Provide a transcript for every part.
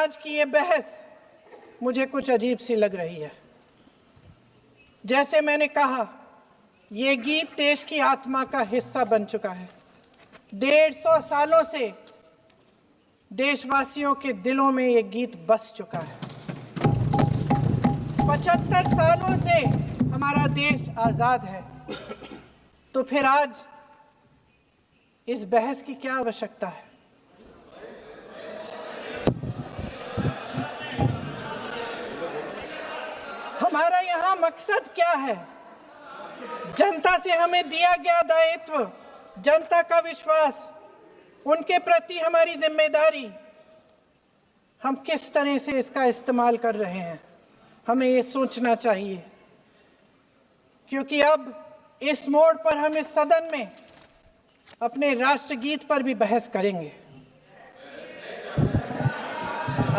आज की ये बहस मुझे कुछ अजीब सी लग रही है। जैसे मैंने कहा, ये गीत देश की आत्मा का हिस्सा बन चुका है। 150 सालों से देशवासियों के दिलों में ये गीत बस चुका है। 75 सालों से हमारा देश आजाद है, तो फिर आज इस बहस की क्या आवश्यकता है? हमारा यहाँ मकसद क्या है? जनता से हमें दिया गया दायित्व, जनता का विश्वास, उनके प्रति हमारी जिम्मेदारी, हम किस तरह से इसका इस्तेमाल कर रहे हैं, हमें ये सोचना चाहिए। क्योंकि अब इस मोड़ पर हम इस सदन में अपने राष्ट्रगीत पर भी बहस करेंगे।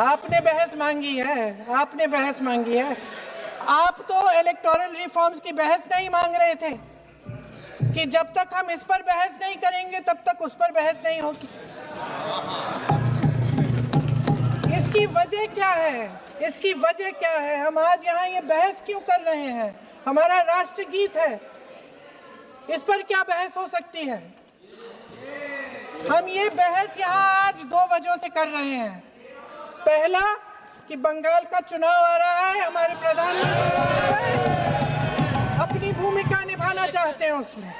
आपने बहस मांगी है, आपने बहस मांगी है। आप तो इलेक्टोरल रिफॉर्म्स की बहस नहीं मांग रहे थे कि जब तक हम इस पर बहस नहीं करेंगे तब तक उस पर बहस नहीं होगी। इसकी वजह क्या है? इसकी वजह क्या है? हम आज यहाँ ये बहस क्यों कर रहे हैं? हमारा राष्ट्रगीत है, इस पर क्या बहस हो सकती है? हम ये बहस यहाँ आज 2 वजहों से कर रहे हैं। पहला कि बंगाल का चुनाव आ रहा है, हमारे प्रधानमंत्री अपनी भूमिका निभाना चाहते हैं उसमें।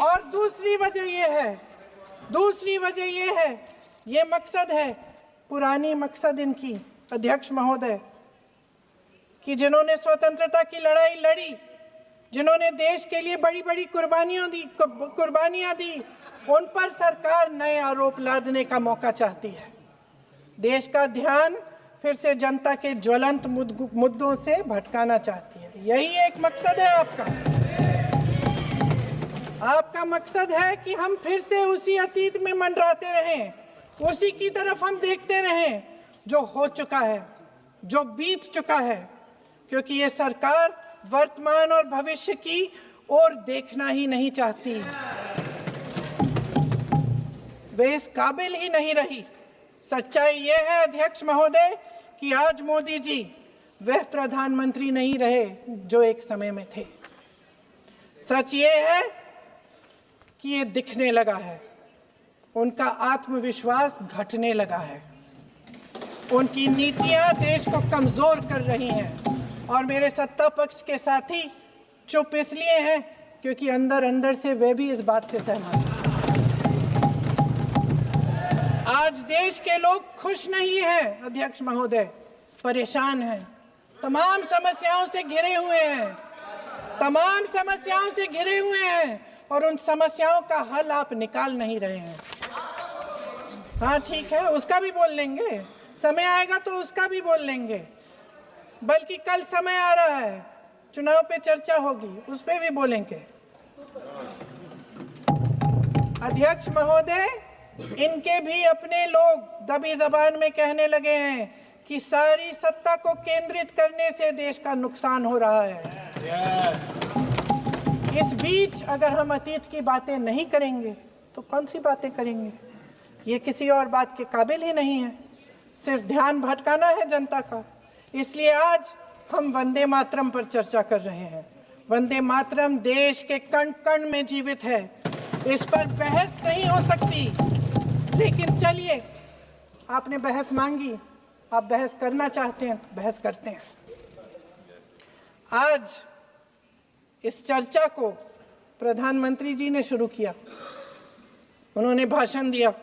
और दूसरी वजह ये है, ये मकसद है, पुरानी मकसद इनकी, अध्यक्ष महोदय, कि जिन्होंने स्वतंत्रता की लड़ाई लड़ी, जिन्होंने देश के लिए बड़ी बड़ी कुर्बानियां दी, उन पर सरकार नए आरोप लादने का मौका चाहती है। देश का ध्यान फिर से जनता के ज्वलंत मुद्दों से भटकाना चाहती है। यही एक मकसद है आपका। आपका मकसद है कि हम फिर से उसी अतीत में मंडराते रहें, उसी की तरफ हम देखते रहें जो हो चुका है, जो बीत चुका है। क्योंकि ये सरकार वर्तमान और भविष्य की ओर देखना ही नहीं चाहती, वे इस काबिल ही नहीं रही। सच्चाई ये है अध्यक्ष महोदय कि आज मोदी जी वह प्रधानमंत्री नहीं रहे जो एक समय में थे। सच ये है कि ये दिखने लगा है, उनका आत्मविश्वास घटने लगा है, उनकी नीतियां देश को कमजोर कर रही हैं। और मेरे सत्ता पक्ष के साथी चुप इसलिए हैं क्योंकि अंदर अंदर से वे भी इस बात से सहमत हैं। आज देश के लोग खुश नहीं हैं अध्यक्ष महोदय, परेशान हैं, तमाम समस्याओं से घिरे हुए हैं, और उन समस्याओं का हल आप निकाल नहीं रहे हैं। हाँ ठीक है, उसका भी बोल लेंगे, समय आएगा तो उसका भी बोल लेंगे। बल्कि कल समय आ रहा है, चुनाव पे चर्चा होगी, उस पे भी बोलेंगे। अध्यक्ष महोदय, इनके भी अपने लोग दबी जबान में कहने लगे हैं कि सारी सत्ता को केंद्रित करने से देश का नुकसान हो रहा है। इस बीच अगर हम अतीत की बातें नहीं करेंगे तो कौन सी बातें करेंगे? ये किसी और बात के काबिल ही नहीं है, सिर्फ ध्यान भटकाना है जनता का। इसलिए आज हम वंदे मातरम पर चर्चा कर रहे हैं। वंदे मातरम देश के कण कण में जीवित है, इस पर बहस नहीं हो सकती। लेकिन चलिए, आपने बहस मांगी, आप बहस करना चाहते हैं, बहस करते हैं। आज इस चर्चा को प्रधानमंत्री जी ने शुरू किया, उन्होंने भाषण दिया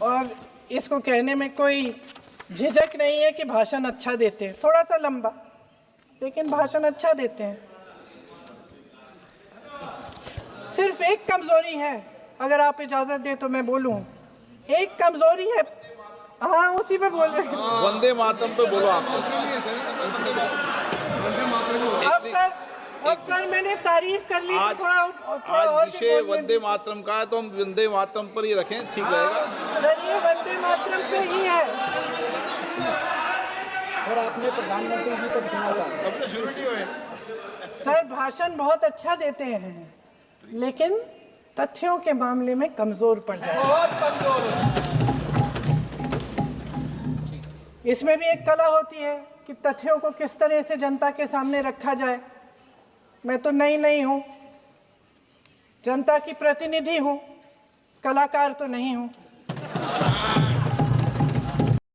और इसको कहने में कोई झिझक नहीं है कि भाषण अच्छा देते हैं, थोड़ा सा लंबा, लेकिन भाषण अच्छा देते हैं। सिर्फ एक कमजोरी है, अगर आप इजाजत दें तो मैं बोलूं, एक कमजोरी है। हाँ, उसी पे बोल रहे हैं, वंदे मातरम पे बोलो आप। अब सर मैंने तारीफ कर ली, थोड़ा और विषय वंदे मातरम का है तो हम वंदे मातरम पर ही रखें, ठीक रहेगा। सर ये वंदे मातरम पे ही है। सर आपने प्रधानमंत्री जी को सुना था, अब तो शुरू नहीं हुए। सर भाषण बहुत अच्छा देते हैं, लेकिन तथ्यों के मामले में कमजोर पड़ जाते हैं। बहुत कमजोर। इसमें भी एक कला होती है कि तथ्यों को किस तरह से जनता के सामने रखा जाए। मैं तो नहीं हूं, जनता की प्रतिनिधि हूं, कलाकार तो नहीं हूं।